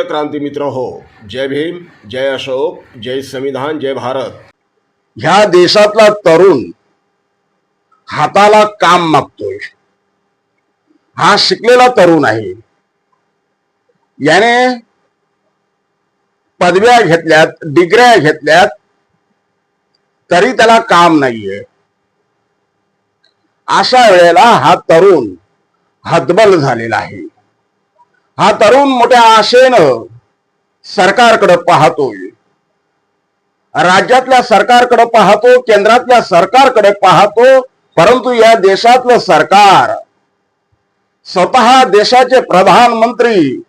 प्रिय क्रांती मित्र हो, जय भीम, जय अशोक, जय संविधान, जय भारत। ह्या देशातला तरुण हाताला काम मागतोय। हा शिकलेला तरुण आहे। याने पदव्या घेतल्यात, डिग्र्या घेतल्यात, तरी त्याला काम नाहीये। अशा वेळेला हा तरुण हतबल झालेला आहे। हा तरुण मोठ्या आशेनं सरकारकडे पाहतोय, राज्यातल्या सरकारकडे पाहतो, केंद्रातल्या सरकारकडे पाहतो, परंतु या देशातलं सरकार, स्वतः देशाचे प्रधानमंत्री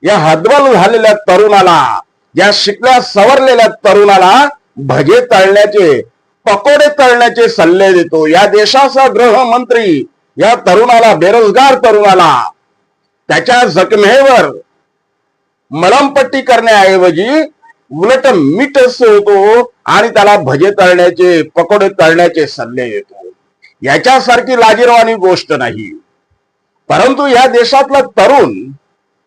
या हतबल झालेल्या तरुणाला, या शिकल्या सवरलेल्या तरुणाला भजे तळण्याचे, पकोडे तळण्याचे सल्ले देतो। या देशाचा गृहमंत्री या तरुणाला, बेरोजगार तरुणाला, त्याच्या जखमेवर मलमपट्टी करण्याऐवजी उलट मीठ सोडतो आणि त्याला भजे तळण्याचे, पकोडे तळण्याचे सल्ले देतो। याच्यासारखी लाजिरवाणी गोष्ट नाही। परंतु या देशातला तरुण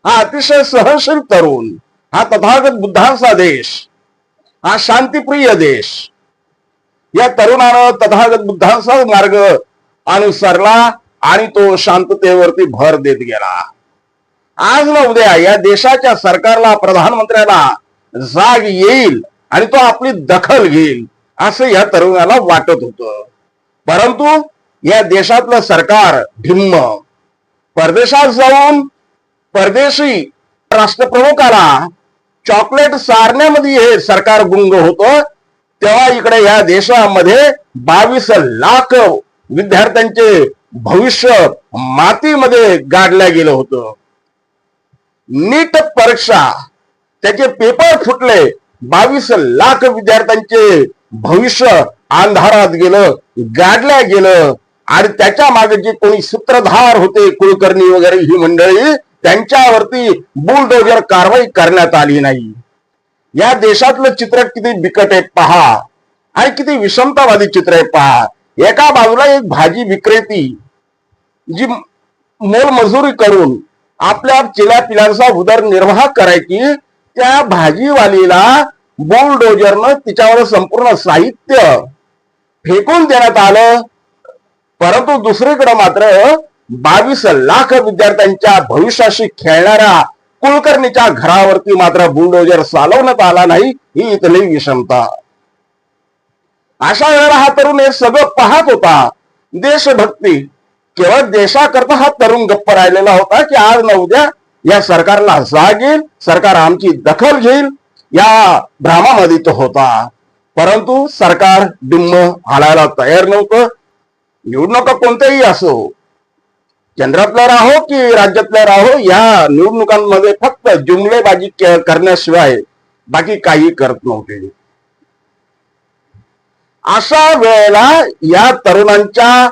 हा अतिशय सहनशील तरुण, हा तथागत बुद्धांचा देश, हा शांतिप्रिय देश। या तरुणानं तथागत बुद्धांचा मार्ग अनुसरला आणि तो शांततेवरती भर देत गेला। आज ना उद्या या देशाच्या सरकारला, प्रधानमंत्र्याला जाग येईल आणि तो आपली दखल घेईल असं या तरुणाला वाटत होतं। परंतु या देशातलं सरकार ढिम्म, परदेशात जाऊन परदेशी राष्ट्रप्रमुखाला चॉकलेट सारण्यामध्ये हे सरकार गुंग होतं, तेव्हा इकडे या देशामध्ये 22 लाख विद्यार्थ्यांचे भविष्य मातीमध्ये गाडलं गेलं होतं। नीट परीक्षा, त्याचे पेपर फुटले, 22 लाख विद्यार्थ्यांचे भविष्य अंधारात गेलं, गाडल्या गेलं। आणि त्याच्या मागे जे कोणी सूत्रधार होते, कुलकर्णी वगैरे ही मंडळी, त्यांच्यावरती बुलडोजर कारवाई करण्यात आली नाही। या देशातलं चित्र किती बिकट आहे पहा, आणि किती विषमतावादी चित्र आहे पहा। एका बाजूला एक भाजी विक्रेती जी मोलमजुरी करून आपल्या चिल्या पिलांचा उदरनिर्वाह करायची, त्या भाजीवालीला बुलडोजरनं तिच्यावर संपूर्ण साहित्य फेकून देण्यात आलं। परंतु दुसरीकडे मात्र 22 लाख विद्यार्थ्यांच्या भविष्याशी खेळणाऱ्या कुलकर्णीच्या घरावरती मात्र बुलडोजर चालवण्यात आला नाही। ही इथली विषमता। अशा वेळेला हा तरुण हे सगळं पाहत होता। देशभक्ती, केवळ देशाकरता हा तरुण गप्प राहिलेला होता की आज न उद्या या सरकारला जाग येईल, सरकार आमची दखल घेईल, या भ्रमामध्ये तो होता। परंतु सरकार डिम्म हालायला तयार नव्हतं। निवडणुका कोणत्याही असो, केंद्रातल्या राहो की राज्यातल्या राहो, या निवडणुकांमध्ये फक्त जुमलेबाजी करण्याशिवाय बाकी काही करत नव्हते। अशा वेळेला या तरुणांच्या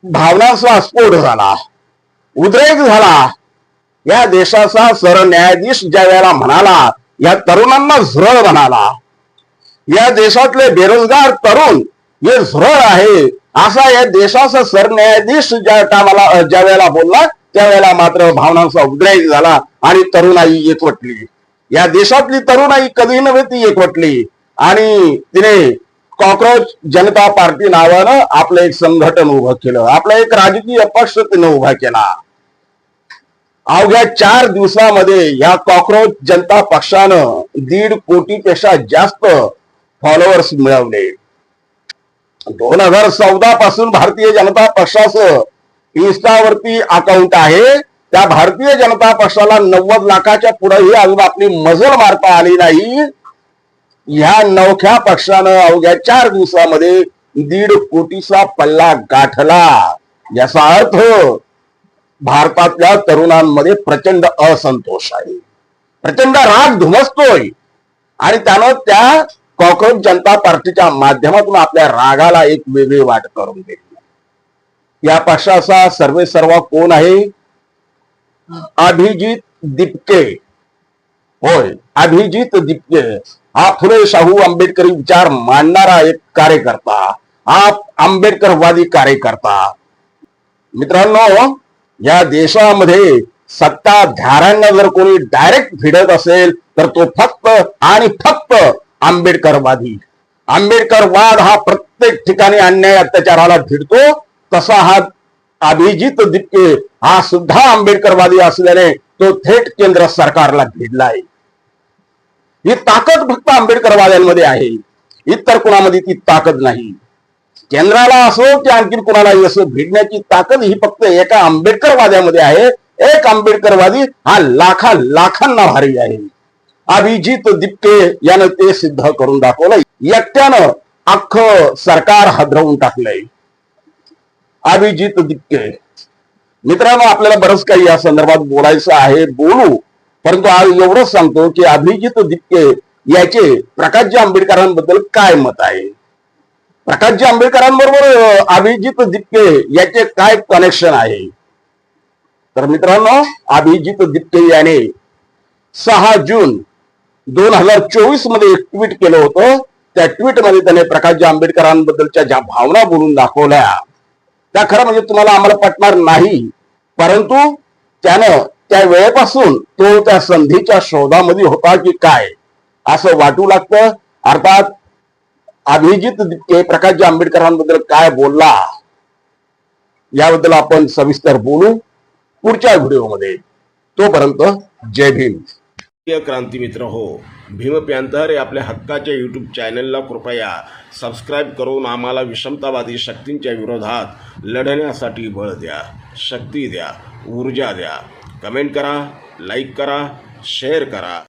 भावनांचा स्फोट झाला, उद्रेक झाला। या देशाचा सरन्यायाधीश ज्या वेळेला म्हणाला, या तरुणांना झुरळ म्हणाला, या देशातले बेरोजगार तरुण हे झुरळ आहे, असा या देशाचा सरन्यायाधीश ज्या वेळेला बोलला, त्यावेळेला मात्र भावनांचा उद्रेक झाला आणि तरुणाई एकवटली। या देशातली तरुणाई कधी नव्हे ती एकवटली आणि तिने कॉक्रोच जनता पार्टी नावानं आपलं एक संघटन उभं केलं, आपला एक राजकीय पक्ष तिने उभा केला। अवघ्या 4 दिवसामध्ये या कॉक्रोच जनता पक्षानं 1.5 कोटीपेक्षा जास्त फॉलोअर्स मिळवले। 2014 पासून भारतीय जनता पक्षाचं इन्स्टावरती अकाउंट आहे। त्या भारतीय जनता पक्षाला 90 लाखाच्या पुढेही अजून आपली मजल मारता आली नाही। ह्या नवख्या पक्षानं अवघ्या 4 दिवसामध्ये 1.5 कोटीचा पल्ला गाठला। याचा अर्थ भारतातल्या तरुणांमध्ये प्रचंड असंतोष आहे, प्रचंड राग धुमसतोय आणि त्यानं त्या कॉक्रोच जनता पार्टीच्या माध्यमातून आपल्या रागाला एक वेगळी वाट करून दिली। या पक्षाचा सर्वेसर्वा कोण आहे? अभिजित दिपके। होय, अभिजित दिपके हा फुले शाहू आंबेडकरी विचार मांडणारा एक कार्यकर्ता, हा आंबेडकरवादी कार्यकर्ता। मित्रांनो, या देशामध्ये सत्ताधाऱ्यांना जर कोणी डायरेक्ट भिडत असेल तर तो फक्त आणि फक्त आंबेडकरवादी. आंबेडकरवाद हा प्रत्येक ठिकाणी अन्याय अत्याचाराला भिडतो. तसा हा अभिजित दिपके हा सुद्धा आंबेडकरवादी असल्याने तो थेट केंद्र सरकारला भिडलाय. ही ताकद फक्त आंबेडकरवाद्यांमध्ये आहे, इतर कुणामध्ये ती ताकद नाही. केंद्राला असो की आणखी कुणालाही असो भिडण्याची ताकद ही फक्त एका आंबेडकरवाद्यामध्ये आहे. एक आंबेडकरवादी हा लाखांना भारी आहे. अभिजित दिपके यानं ते सिद्ध करून दाखवलंय. एकट्यानं अख्खं सरकार हादरवून टाकलंय. अभिजित दिपके मित्रांनो, आपल्याला बरंच काही या संदर्भात बोलायचं आहे, बोलू. परंतु आज एवढंच सांगतो की अभिजित दिपके याचे प्रकाशजी आंबेडकरांबद्दल काय मत आहे. प्रकाशजी आंबेडकरांबरोबर अभिजित दिपके याचे काय कनेक्शन आहे. तर मित्रांनो, अभिजित दिपके याने 6 जून 2024 मध्ये एक ट्विट केलं होतं. त्या ट्विट मध्ये त्याने प्रकाशजी आंबेडकरांबद्दलच्या ज्या भावना बोलून दाखवल्या त्या खरं म्हणजे तुम्हाला आम्हाला पटणार नाही, परंतु त्यानं त्या वेळेपासून तो त्या संधीच्या शोधामध्ये होता की काय असं वाटू लागतं. अर्थात अभिजित दिपके प्रकाशजी आंबेडकरांबद्दल काय बोलला याबद्दल आपण सविस्तर बोलू पुढच्या व्हिडिओमध्ये. तोपर्यंत जय भीम. क्रांती मित्र हो, भीम पॅंथर या आपल्या हक्काच्या यूट्यूब चॅनलला कृपया सबस्क्राईब करून आम्हाला विषमतावादी शक्तींच्या विरोधात लढण्यासाठी बळ द्या, शक्ती द्या, ऊर्जा द्या. कमेंट करा, लाईक करा, शेअर करा.